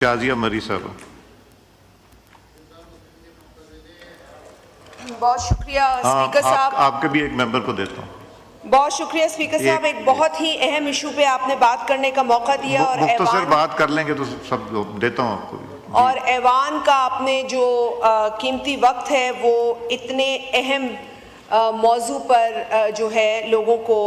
شازیہ مری صاحب، بہت شکریہ اسپیکر صاحب. آپ کے بھی ایک ممبر کو دیتا ہوں. بہت شکریہ اسپیکر صاحب. ایک بہت ہی اہم ایشو پہ آپ نے بات کرنے کا موقع دیا اور مختصر بات کر لیں گے تو سب دیتا ہوں آپ کو. اور ایوان کا آپ نے جو قیمتی وقت ہے وہ اتنے اہم موضوع پر جو ہے لوگوں کو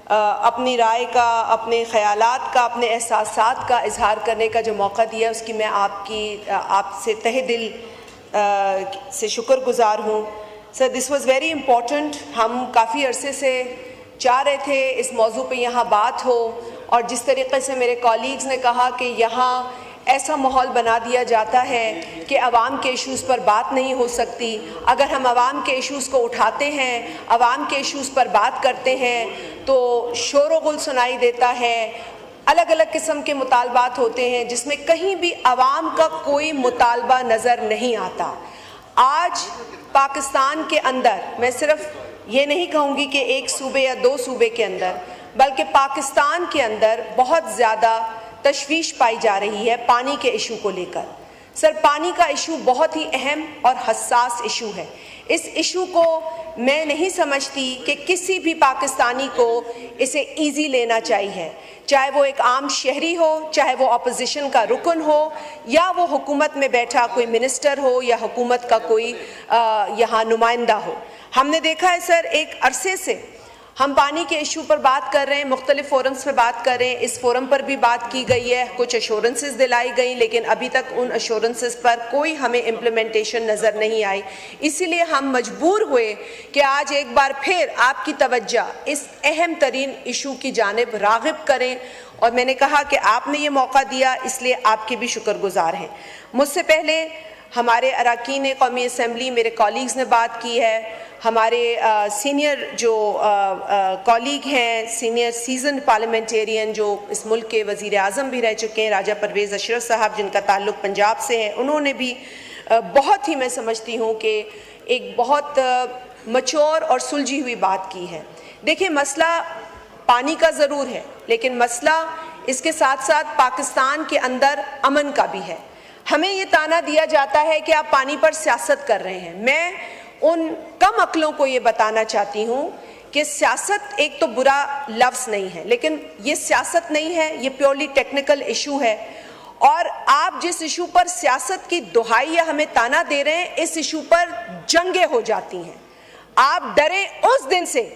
اپنی رائے کا، اپنے خیالات کا، اپنے احساسات کا اظہار کرنے کا جو موقع دیا اس کی میں آپ سے تہہ دل سے شکر گزار ہوں. سر دس واز ویری امپورٹنٹ. ہم کافی عرصے سے چاہ رہے تھے اس موضوع پہ یہاں بات ہو، اور جس طریقے سے میرے کولیگز نے کہا کہ یہاں ایسا ماحول بنا دیا جاتا ہے کہ عوام کے ایشوز پر بات نہیں ہو سکتی. اگر ہم عوام کے ایشوز کو اٹھاتے ہیں، عوام کے ایشوز پر بات کرتے ہیں تو شور و غل سنائی دیتا ہے، الگ الگ قسم کے مطالبات ہوتے ہیں جس میں کہیں بھی عوام کا کوئی مطالبہ نظر نہیں آتا. آج پاکستان کے اندر، میں صرف یہ نہیں کہوں گی کہ ایک صوبے یا دو صوبے کے اندر، بلکہ پاکستان کے اندر بہت زیادہ تشویش پائی جا رہی ہے پانی کے ایشو کو لے کر. سر پانی کا ایشو بہت ہی اہم اور حساس ایشو ہے. اس ایشو کو میں نہیں سمجھتی کہ کسی بھی پاکستانی کو اسے ایزی لینا چاہیے، چاہے وہ ایک عام شہری ہو، چاہے وہ اپوزیشن کا رکن ہو، یا وہ حکومت میں بیٹھا کوئی منسٹر ہو، یا حکومت کا کوئی یہاں نمائندہ ہو. ہم نے دیکھا ہے سر ایک عرصے سے ہم پانی کے ایشو پر بات کر رہے ہیں، مختلف فورمز پہ بات کر رہے ہیں. اس فورم پر بھی بات کی گئی ہے، کچھ ایشورنسز دلائی گئی، لیکن ابھی تک ان ایشورنسز پر کوئی ہمیں امپلیمنٹیشن نظر نہیں آئی. اسی لیے ہم مجبور ہوئے کہ آج ایک بار پھر آپ کی توجہ اس اہم ترین ایشو کی جانب راغب کریں، اور میں نے کہا کہ آپ نے یہ موقع دیا، اس لیے آپ کے بھی شکر گزار ہیں. مجھ سے پہلے ہمارے اراکین قومی اسمبلی، میرے کولیگز نے بات کی ہے، ہمارے سینئر جو کولیگ ہیں، سینئر سیزن پارلیمنٹیرین جو اس ملک کے وزیر اعظم بھی رہ چکے ہیں، راجہ پرویز اشرف صاحب جن کا تعلق پنجاب سے ہے، انہوں نے بھی بہت ہی، میں سمجھتی ہوں کہ ایک بہت میچور اور سلجھی ہوئی بات کی ہے. دیکھیں مسئلہ پانی کا ضرور ہے، لیکن مسئلہ اس کے ساتھ ساتھ پاکستان کے اندر امن کا بھی ہے. ہمیں یہ تانا دیا جاتا ہے کہ آپ پانی پر سیاست کر رہے ہیں. میں ان کم عقلوں کو یہ بتانا چاہتی ہوں کہ سیاست ایک تو برا لفظ نہیں ہے، لیکن یہ سیاست نہیں ہے، یہ پیورلی ٹیکنیکل ایشو ہے. اور آپ جس ایشو پر سیاست کی دہائی یا ہمیں تانا دے رہے ہیں، اس ایشو پر جنگیں ہو جاتی ہیں. آپ ڈریں اس دن سے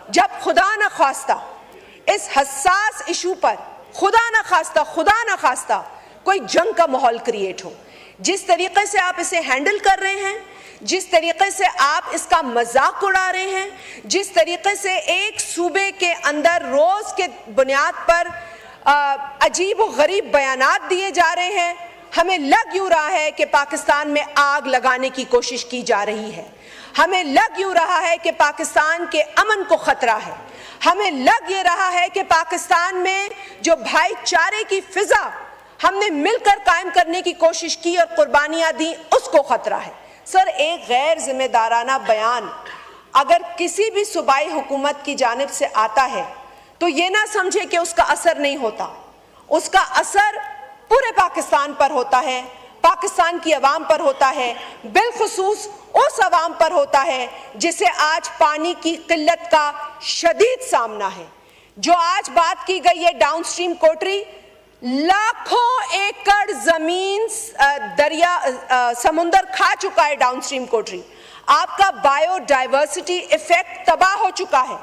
جب خدا نہ خواستہ اس حساس ایشو پر خدا نہ خواستہ کوئی جنگ کا ماحول کریٹ ہو. جس طریقے سے آپ اسے ہینڈل کر رہے ہیں، جس طریقے سے آپ اس کا مذاق اڑا رہے ہیں، جس طریقے سے ایک صوبے کے اندر روز کے بنیاد پر عجیب و غریب بیانات دیے جا رہے ہیں، ہمیں لگ یوں رہا ہے کہ پاکستان میں آگ لگانے کی کوشش کی جا رہی ہے. ہمیں لگ یوں رہا ہے کہ پاکستان کے امن کو خطرہ ہے. ہمیں لگ یہ رہا ہے کہ پاکستان میں جو بھائی چارے کی فضا ہم نے مل کر قائم کرنے کی کوشش کی اور قربانیاں دیں، اس کو خطرہ ہے. سر ایک غیر ذمہ دارانہ بیان اگر کسی بھی صوبائی حکومت کی جانب سے آتا ہے تو یہ نہ سمجھے کہ اس کا اثر نہیں ہوتا. اس کا اثر پورے پاکستان پر ہوتا ہے، پاکستان کی عوام پر ہوتا ہے، بالخصوص اس عوام پر ہوتا ہے جسے آج پانی کی قلت کا شدید سامنا ہے. جو آج بات کی گئی ہے ڈاؤن سٹریم کوٹری، لاکھوں ایکڑ زمین دریا سمندر کھا چکا ہے ڈاؤن سٹریم کوٹری. آپ کا بایو ڈائیورسٹی ایفیکٹ تباہ ہو چکا ہے.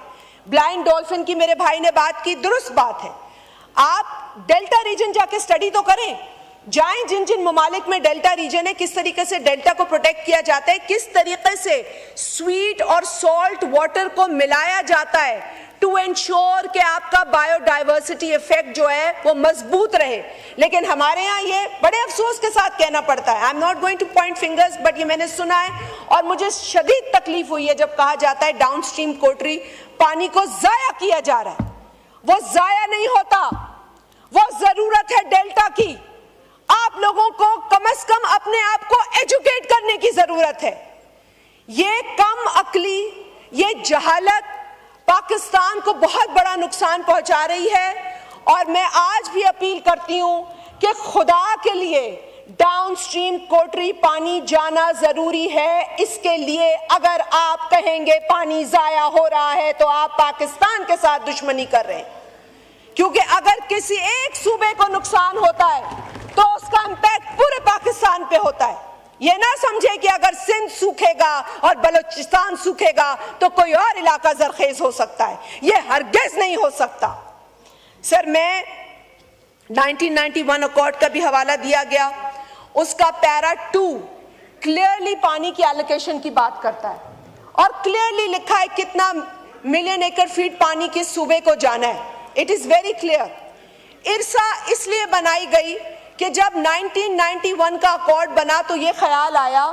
بلائنڈ ڈولفن کی میرے بھائی نے بات کی، درست بات ہے. آپ ڈیلٹا ریجن جا کے سٹڈی تو کریں، جائیں جن جن ممالک میں ڈیلٹا ریجن ہے، کس طریقے سے ڈیلٹا کو پروٹیکٹ کیا جاتا ہے، کس طریقے سے سویٹ اور سالٹ واٹر کو ملایا جاتا ہے ٹو انشور کہ آپ کا بایو ڈائیورسٹی ایفیکٹ جو ہے وہ مضبوط رہے. لیکن ہمارے ہاں یہ بڑے افسوس کے ساتھ کہنا پڑتا ہے، I'm not going to point fingers, but یہ میں نے سنا ہے اور مجھے شدید تکلیف ہوئی ہے جب کہا جاتا ہے ڈاؤن سٹریم کوٹری پانی کو ضائع کیا جا رہا ہے. وہ ضائع نہیں ہوتا، وہ ضرورت ہے ڈیلٹا کی. آپ لوگوں کو کم از کم اپنے آپ کو ایجوکیٹ کرنے کی ضرورت ہے. یہ کم عقلی، یہ جہالت پاکستان کو بہت بڑا نقصان پہنچا رہی ہے. اور میں آج بھی اپیل کرتی ہوں کہ خدا کے لیے ڈاؤن سٹریم کوٹری پانی جانا ضروری ہے. اس کے لیے اگر آپ کہیں گے پانی ضائع ہو رہا ہے تو آپ پاکستان کے ساتھ دشمنی کر رہے ہیں, کیونکہ اگر کسی ایک صوبے کو نقصان ہوتا ہے تو اس کا امپیکٹ پورے پاکستان پہ ہوتا ہے. یہ نہ سمجھے کہ اگر سندھ سوکھے گا اور بلوچستان سوکھے گا تو کوئی اور علاقہ زرخیز ہو سکتا ہے. یہ ہرگز نہیں ہو سکتا. سر, میں 1991 اکارڈ کا بھی حوالہ دیا گیا, اس کا پیرا 2 کلیئرلی پانی کی ایلوکیشن کی بات کرتا ہے اور کلیئرلی لکھا ہے کتنا ملین ایکڑ فیٹ پانی کس صوبے کو جانا ہے. It is very clear. IRSA اس لیے بنائی گئی کہ جب 1991 کا اکارڈ بنا تو یہ خیال آیا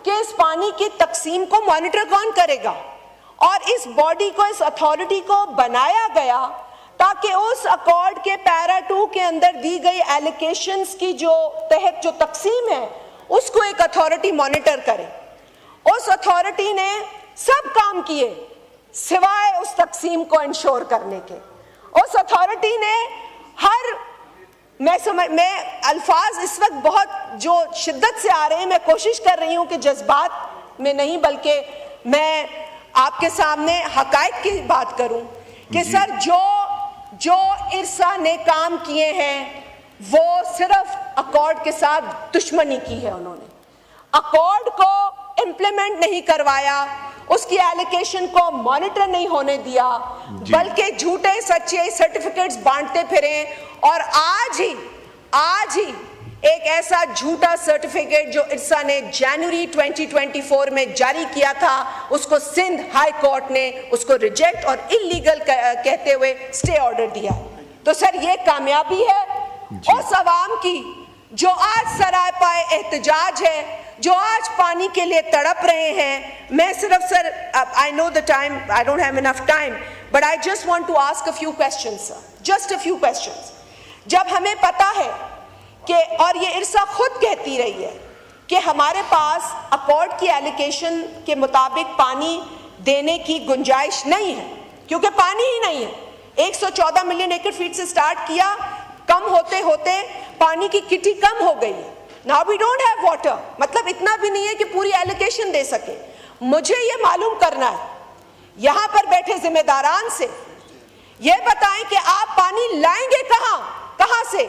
کہ اس پانی کی تقسیم کو مانیٹر کون کرے گا, اور اس باڈی کو, اس اتھارٹی کو بنایا گیا تاکہ اس اکارڈ کے پیرا 2 کے اندر دی گئی ایلوکیشنز کی جو تحت جو تقسیم ہے اس کو ایک اتھارٹی مانیٹر کرے. اس اتھارٹی نے سب کام کیے سوائے اس تقسیم کو انشور کرنے کے. اس اتھارٹی نے میں الفاظ اس وقت بہت جو شدت سے آ رہے ہیں, میں کوشش کر رہی ہوں کہ جذبات میں نہیں بلکہ میں آپ کے سامنے حقائق کی بات کروں کہ سر جو ارسا نے کام کیے ہیں وہ صرف اکارڈ کے ساتھ دشمنی کی ہے. انہوں نے اکارڈ کو امپلیمنٹ نہیں کروایا, اس کی ایلوکیشن کو مانیٹر نہیں ہونے دیا, بلکہ جھوٹے سچے سرٹیفکیٹس بانٹتے پھرے. اور آج ہی ایک ایسا جھوٹا سرٹیفکیٹ جو ارسا نے جنوری 2024 میں جاری کیا تھا, اس کو سندھ ہائی کورٹ نے اس کو ریجیکٹ اور انلیگل کہتے ہوئے سٹے آرڈر دیا. تو سر یہ کامیابی ہے اس عوام کی جو آج سرائے پائے احتجاج ہے, جو آج پانی کے لیے تڑپ رہے ہیں. میں صرف سر, I know the time, I don't have enough time, but I just want to ask a few questions, sir. Just a few questions. جب ہمیں پتا ہے کہ, اور یہ ارسا خود کہتی رہی ہے کہ ہمارے پاس اکارڈ کی ایلوکیشن کے مطابق پانی دینے کی گنجائش نہیں ہے کیونکہ پانی ہی نہیں ہے. 114 ملین ایکڑ فیٹ سے سٹارٹ کیا, کم ہوتے ہوتے پانی کی کٹی کم ہو گئی ہے. Now we don't have water. مطلب اتنا بھی نہیں ہے کہ پوری ایلوکیشن دے سکے. مجھے یہ معلوم کرنا ہے یہاں پر بیٹھے ذمہ داران سے, یہ بتائیں کہ آپ پانی لائیں گے کہاں سے؟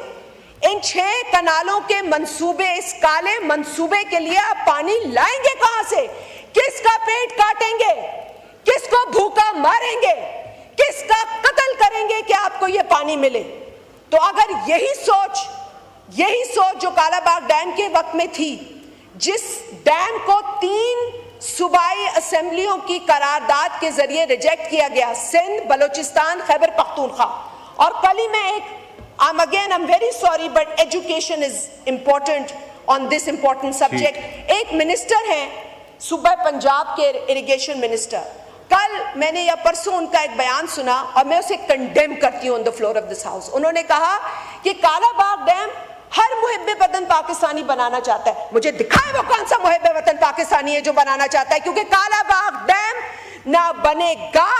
ان 6 کنالوں کے منصوبے, اس کالے منصوبے کے لیے آپ پانی لائیں گے کہاں سے؟ کس کا پیٹ کاٹیں گے, کس کو بھوکا ماریں گے, کس کا قتل کریں گے کہ آپ کو یہ پانی ملے؟ تو اگر یہی سوچ جو کالا باغ ڈیم کے وقت میں تھی, جس ڈیم کو 3 صوبائی اسمبلیوں کی قرارداد کے ذریعے ریجیکٹ کیا گیا, سندھ, بلوچستان, خیبر پختونخوا. اور کل ہی میں I'm very sorry but education is important on this important subject. ایک منسٹر ہیں صوبہ پنجاب کے اریگیشن منسٹر, کل میں نے یا پرسوں ان کا ایک بیان سنا اور میں اسے کنڈیم کرتی ہوں on the floor of this house. انہوں نے کہا کہ کالا باغ ڈیم ہر محب وطن پاکستانی بنانا چاہتا ہے. مجھے دکھائے وہ کون سا محب وطن پاکستانی ہے جو بنانا چاہتا ہے, کیونکہ کالا باغ ڈیم نہ بنے گا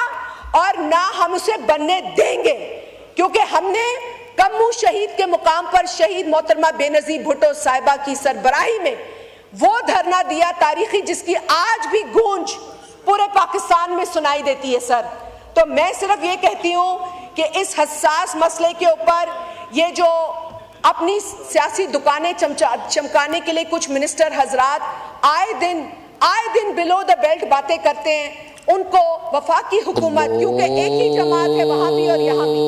اور نہ ہم اسے بننے دیں گے, کیونکہ ہم نے کمو شہید کے مقام پر شہید محترمہ بے نظیر بھٹو صاحبہ کی سربراہی میں وہ دھرنا دیا تاریخی, جس کی آج بھی گونج پورے پاکستان میں سنائی دیتی ہے. سر, تو میں صرف یہ کہتی ہوں کہ اس حساس مسئلے کے اوپر یہ جو اپنی سیاسی دکانیں چمکانے کے لیے کچھ منسٹر حضرات آئے دن بلو دا بیلٹ باتیں کرتے ہیں, ان کو وفاقی حکومت, کیونکہ ایک ہی جماعت ہے وہاں بھی اور یہاں بھی.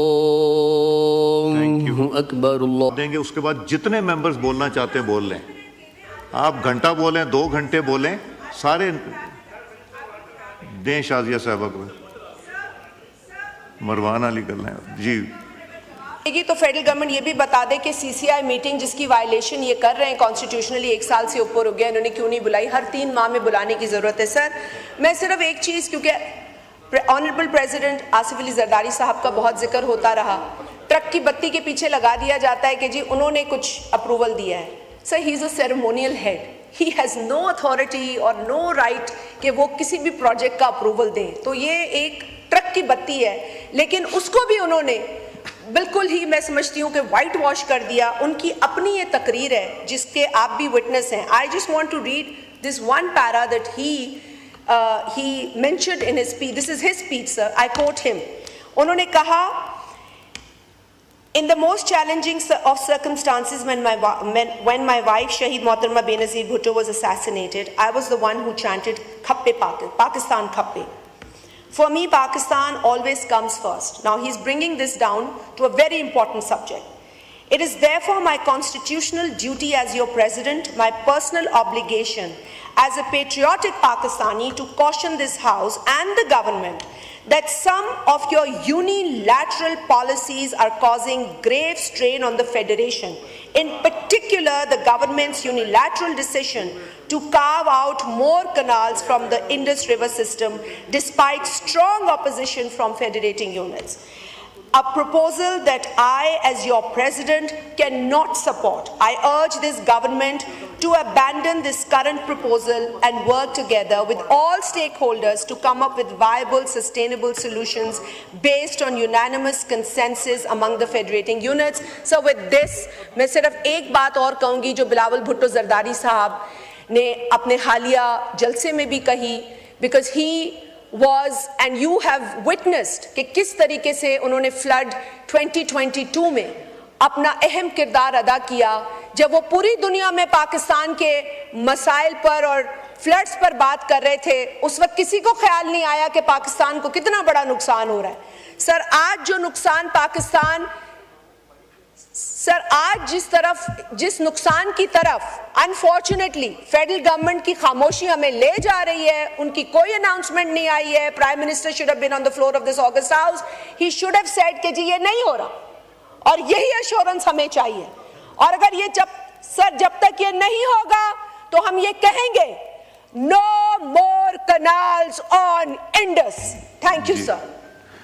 اکبر اللہ دیں گے. اس کے بعد جتنے ممبرز بولنا چاہتے ہیں بول لیں, آپ گھنٹہ بولیں, 2 گھنٹے بولیں, سارے دیں شازیہ صاحبہ کو. مروان علی کر لیں جی. تو فیڈرل گورنمنٹ یہ بھی بتا دے کہ سی سی آئی میٹنگ جس کی وائلیشن یہ کر رہے ہیں کانسٹیٹیوشنلی 1 سال سے اوپر ہو گیا, انہوں نے کیوں نہیں بلائی؟ ہر 3 ماہ میں بلانے کی ضرورت ہے. سر, میں صرف ایک چیز, کیونکہ آنریبل پریزیڈنٹ آصف علی زرداری صاحب کا بہت ذکر ہوتا رہا, ٹرک کی بتی کے پیچھے لگا دیا جاتا ہے کہ جی انہوں نے کچھ اپروول دیا ہے. Sir, he is a ceremonial head, he has no authority اور نو رائٹ کہ وہ کسی بھی پروجیکٹ کا اپروول دیں. تو یہ ایک ٹرک کی بتی ہے, لیکن اس کو بھی انہوں نے بالکل ہی میں سمجھتی ہوں کہ وائٹ واش کر دیا. ان کی اپنی یہ تقریر ہے جس کے آپ بھی وٹنس ہیں. I just want to read this one para that he mentioned in his speech. This is his speech, sir. I quote him. انہوں نے کہا, in the most challenging of circumstances when my wife Shahid Mohtarma Benazir Bhutto was assassinated, I was the one who chanted Khappe Pakistan Khappe. For me, Pakistan always comes first. Now he's bringing this down to a very important subject. It is therefore my constitutional duty as your president, my personal obligation as a patriotic Pakistani to caution this House and the government that some of your unilateral policies are causing grave strain on the Federation. In particular, the government's unilateral decision to carve out more canals from the Indus River system despite strong opposition from federating units. A proposal that I, as your president, cannot support. I urge this government to abandon this current proposal and work together with all stakeholders to come up with viable, sustainable solutions based on unanimous consensus among the federating units. So with this, میں صرف ایک بات اور کہوں گی جو بلاول بھٹو زرداری صاحب نے اپنے حالیہ جلسے میں بھی کہی, because he was, and you have witnessed کہ کس طریقے سے انہوں نے فلڈ 2022 میں اپنا اہم کردار ادا کیا, جب وہ پوری دنیا میں پاکستان کے مسائل پر اور فلڈز پر بات کر رہے تھے. اس وقت کسی کو خیال نہیں آیا کہ پاکستان کو کتنا بڑا نقصان ہو رہا ہے. سر آج جو نقصان پاکستان, سر آج جس نقصان کی طرف انفارچونیٹلی فیڈرل گورنمنٹ کی خاموشی ہمیں لے جا رہی ہے, ان کی کوئی اناؤنسمنٹ نہیں آئی ہے. Prime minister should have been on the floor of this August House. He should have said کہ جی یہ نہیں ہو رہا, اور یہی ایشورنس ہمیں چاہیے. اور اگر یہ جب تک یہ نہیں ہوگا تو ہم یہ کہیں گے, no more canals on Indus. Thank you, sir.